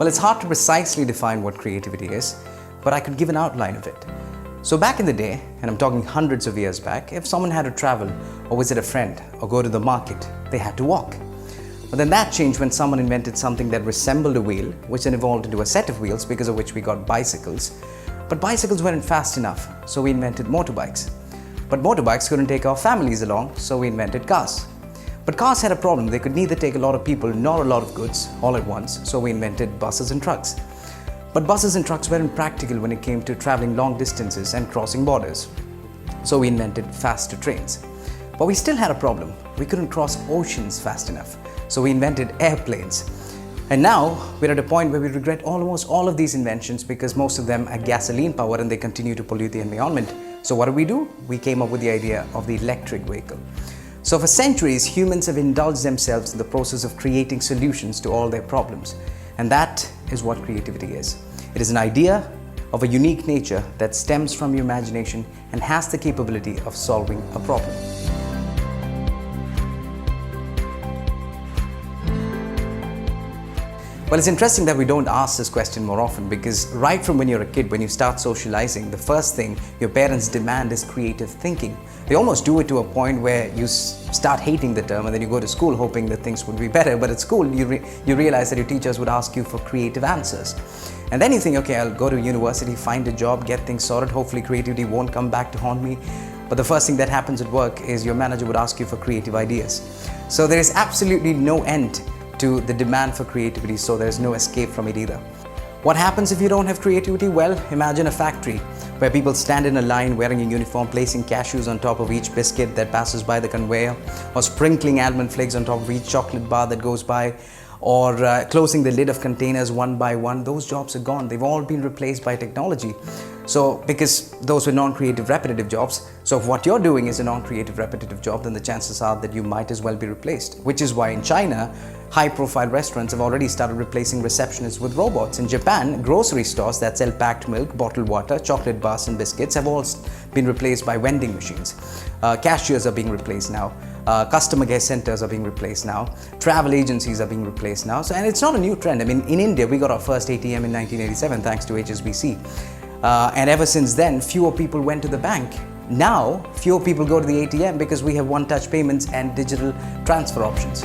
Well, it's hard to precisely define what creativity is, but I could give an outline of it. So back in the day, and I'm talking hundreds of years back, if someone had to travel or visit a friend or go to the market, they had to walk. But then that changed when someone invented something that resembled a wheel, which then evolved into a set of wheels, because of which we got bicycles. But bicycles weren't fast enough, so we invented motorbikes. But motorbikes couldn't take our families along, so we invented cars. But cars had a problem. They could neither take a lot of people nor a lot of goods all at once, so we invented buses and trucks. But buses and trucks weren't practical when it came to traveling long distances and crossing borders. So we invented faster trains. But we still had a problem. We couldn't cross oceans fast enough. So we invented airplanes. And now we're at a point where we regret almost all of these inventions because most of them are gasoline powered and they continue to pollute the environment. So what do? We came up with the idea of the electric vehicle. So for centuries, humans have indulged themselves in the process of creating solutions to all their problems. And that is what creativity is. It is an idea of a unique nature that stems from your imagination and has the capability of solving a problem. Well, it's interesting that we don't ask this question more often because right from when you're a kid, when you start socializing, the first thing your parents demand is creative thinking. They almost do it to a point where you start hating the term and then you go to school hoping that things would be better. But at school, you realize that your teachers would ask you for creative answers. And then you think, okay, I'll go to university, find a job, get things sorted. Hopefully creativity won't come back to haunt me. But the first thing that happens at work is your manager would ask you for creative ideas. So there is absolutely no end to the demand for creativity, so there is no escape from it either. What happens if you don't have creativity? Well, imagine a factory where people stand in a line wearing a uniform, placing cashews on top of each biscuit that passes by the conveyor, or sprinkling almond flakes on top of each chocolate bar that goes by, or closing the lid of containers one by one. Those jobs are gone. They've all been replaced by technology. So because those were non-creative repetitive jobs, so if what you're doing is a non-creative repetitive job, then the chances are that you might as well be replaced. Which is why in China, high-profile restaurants have already started replacing receptionists with robots. In Japan, grocery stores that sell packed milk, bottled water, chocolate bars and biscuits have all been replaced by vending machines. Cashiers are being replaced now. Customer care centers are being replaced now. Travel agencies are being replaced now. And it's not a new trend. I mean, in India, we got our first ATM in 1987 thanks to HSBC. And ever since then, fewer people went to the bank. Now, fewer people go to the ATM because we have one-touch payments and digital transfer options.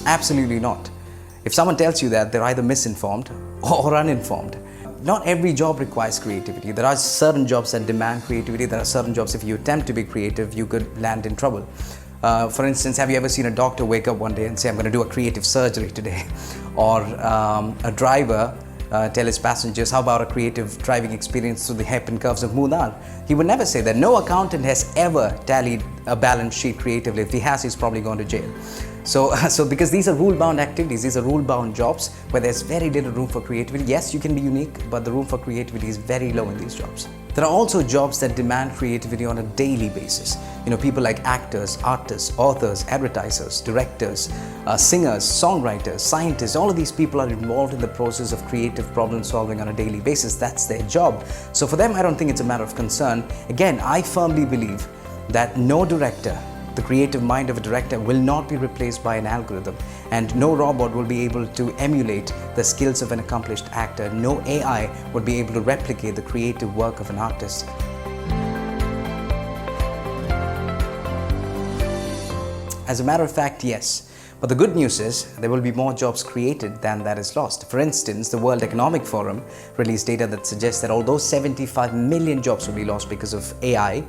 Absolutely not. If someone tells you that, they're either misinformed or uninformed. Not every job requires creativity. There are certain jobs that demand creativity. There are certain jobs, if you attempt to be creative, you could land in trouble. For instance, have you ever seen a doctor wake up one day and say, I'm going to do a creative surgery today? Or a driver tell his passengers, how about a creative driving experience through the hairpin curves of Munnar? He would never say that. No accountant has ever tallied a balance sheet creatively. If he has, he's probably gone to jail. So because these are rule-bound activities, these are rule-bound jobs where there's very little room for creativity. Yes, you can be unique, but the room for creativity is very low in these jobs. There are also jobs that demand creativity on a daily basis. You know, people like actors, artists, authors, advertisers, directors, singers, songwriters, scientists, all of these people are involved in the process of creative problem solving on a daily basis. That's their job. So for them, I don't think it's a matter of concern. Again, I firmly believe that no director, the creative mind of a director, will not be replaced by an algorithm, and no robot will be able to emulate the skills of an accomplished actor. No AI would be able to replicate the creative work of an artist. As a matter of fact, yes. But the good news is there will be more jobs created than that is lost. For instance, the World Economic Forum released data that suggests that although 75 million jobs will be lost because of AI,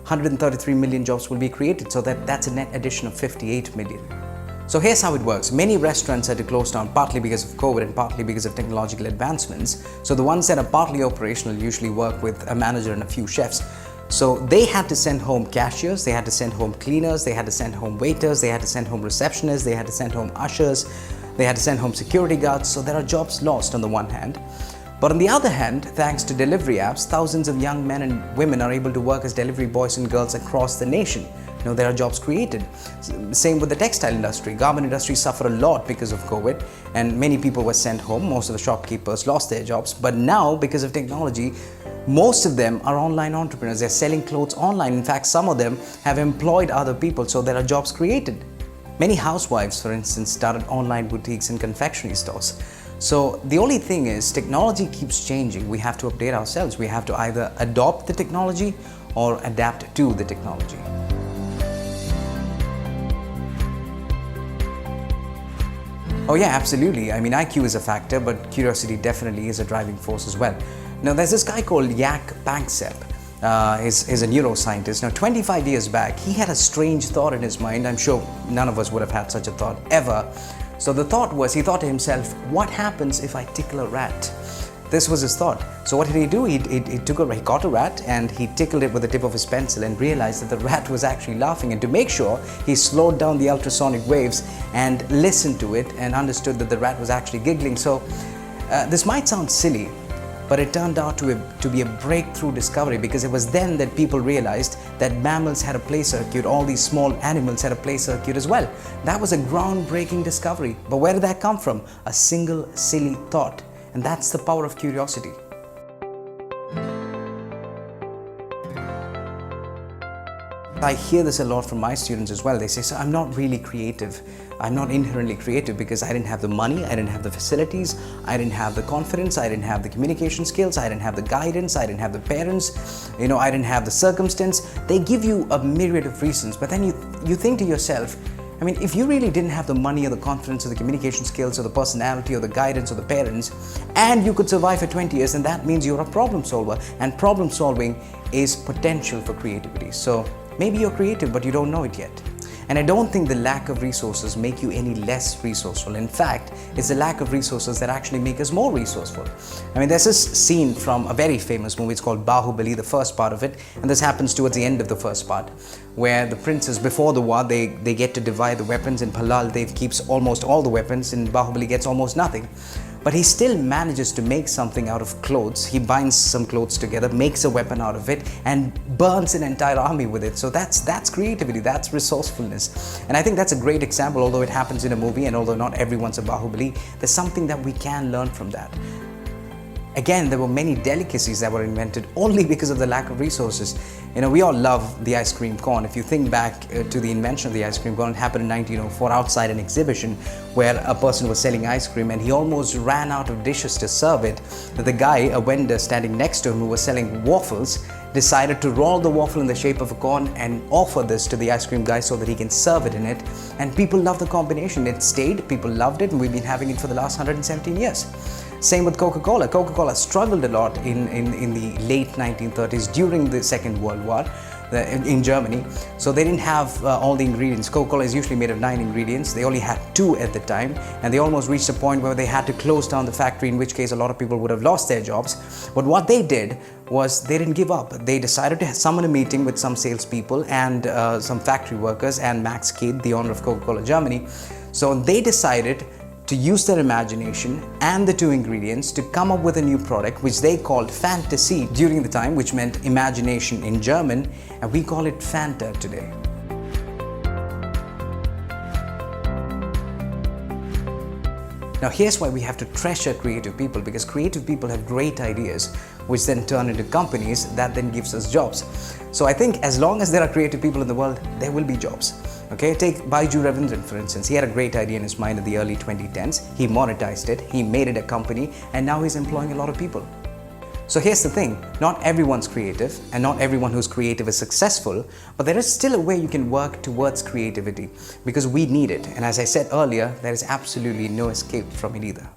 133 million jobs will be created, so that's a net addition of 58 million. So here's how it works. Many restaurants had to close down partly because of COVID and partly because of technological advancements. So the ones that are partly operational usually work with a manager and a few chefs. So they had to send home cashiers, they had to send home cleaners, they had to send home waiters, they had to send home receptionists, they had to send home ushers, they had to send home security guards. So there are jobs lost on the one hand. But on the other hand, thanks to delivery apps, thousands of young men and women are able to work as delivery boys and girls across the nation. You know, there are jobs created. Same with the textile industry. Garment industry suffered a lot because of COVID, and many people were sent home. Most of the shopkeepers lost their jobs. But now, because of technology, most of them are online entrepreneurs. They're selling clothes online. In fact, some of them have employed other people, so there are jobs created. Many housewives, for instance, started online boutiques and confectionery stores. So the only thing is, technology keeps changing. We have to update ourselves. We have to either adopt the technology or adapt to the technology. Oh yeah, absolutely. I mean, IQ is a factor, but curiosity definitely is a driving force as well. Now, there's this guy called Jack Panksepp. He's a neuroscientist. Now, 25 years back, he had a strange thought in his mind. I'm sure none of us would have had such a thought ever. So the thought was, he thought to himself, what happens if I tickle a rat? This was his thought. So what did he do? He caught a rat and he tickled it with the tip of his pencil and realized that the rat was actually laughing. And to make sure, he slowed down the ultrasonic waves and listened to it and understood that the rat was actually giggling. So this might sound silly, but it turned out to be a breakthrough discovery, because it was then that people realized that mammals had a play circuit, all these small animals had a play circuit as well. That was a groundbreaking discovery. But where did that come from? A single silly thought. And that's the power of curiosity. I hear this a lot from my students as well. They say, so I'm not really creative. I'm not inherently creative because I didn't have the money, I didn't have the facilities, I didn't have the confidence, I didn't have the communication skills, I didn't have the guidance, I didn't have the parents, I didn't have the circumstance. They give you a myriad of reasons, but then you think to yourself, I mean, if you really didn't have the money or the confidence or the communication skills or the personality or the guidance or the parents, and you could survive for 20 years, then that means you're a problem solver. And problem solving is potential for creativity. So maybe you're creative, but you don't know it yet. And I don't think the lack of resources make you any less resourceful. In fact, it's the lack of resources that actually make us more resourceful. I mean, there's this scene from a very famous movie. It's called Bahubali, the first part of it. And this happens towards the end of the first part, where the princes, before the war, they get to divide the weapons. In Palal keeps almost all the weapons, and Bahubali gets almost nothing. But he still manages to make something out of clothes. He binds some clothes together, makes a weapon out of it, and burns an entire army with it. So that's creativity, that's resourcefulness. And I think that's a great example, although it happens in a movie, and although not everyone's a Bahubali, there's something that we can learn from that. Again, there were many delicacies that were invented only because of the lack of resources. We all love the ice cream cone. If you think back to the invention of the ice cream cone, it happened in 1904 outside an exhibition where a person was selling ice cream and he almost ran out of dishes to serve it. The guy, a vendor standing next to him who was selling waffles, decided to roll the waffle in the shape of a cone and offer this to the ice cream guy so that he can serve it in it. And people loved the combination. It stayed, people loved it, and we've been having it for the last 117 years. Same with Coca-Cola. Coca-Cola struggled a lot in the late 1930s during the Second World War in Germany. So they didn't have all the ingredients. Coca-Cola is usually made of 9 ingredients. They only had 2 at the time, and they almost reached a point where they had to close down the factory, in which case a lot of people would have lost their jobs. But what they did was they didn't give up. They decided to summon a meeting with some salespeople and some factory workers and Max Kidd, the owner of Coca-Cola Germany. So they decided to use their imagination and the 2 ingredients to come up with a new product, which they called fantasy during the time, which meant imagination in German, and we call it Fanta today. Now here's why we have to treasure creative people, because creative people have great ideas, which then turn into companies that then gives us jobs. So I think as long as there are creative people in the world, there will be jobs. Okay, take Baiju Ravindran for instance. He had a great idea in his mind in the early 2010s. He monetized it, he made it a company, and now he's employing a lot of people. So here's the thing, not everyone's creative, and not everyone who's creative is successful, but there is still a way you can work towards creativity, because we need it. And as I said earlier, there is absolutely no escape from it either.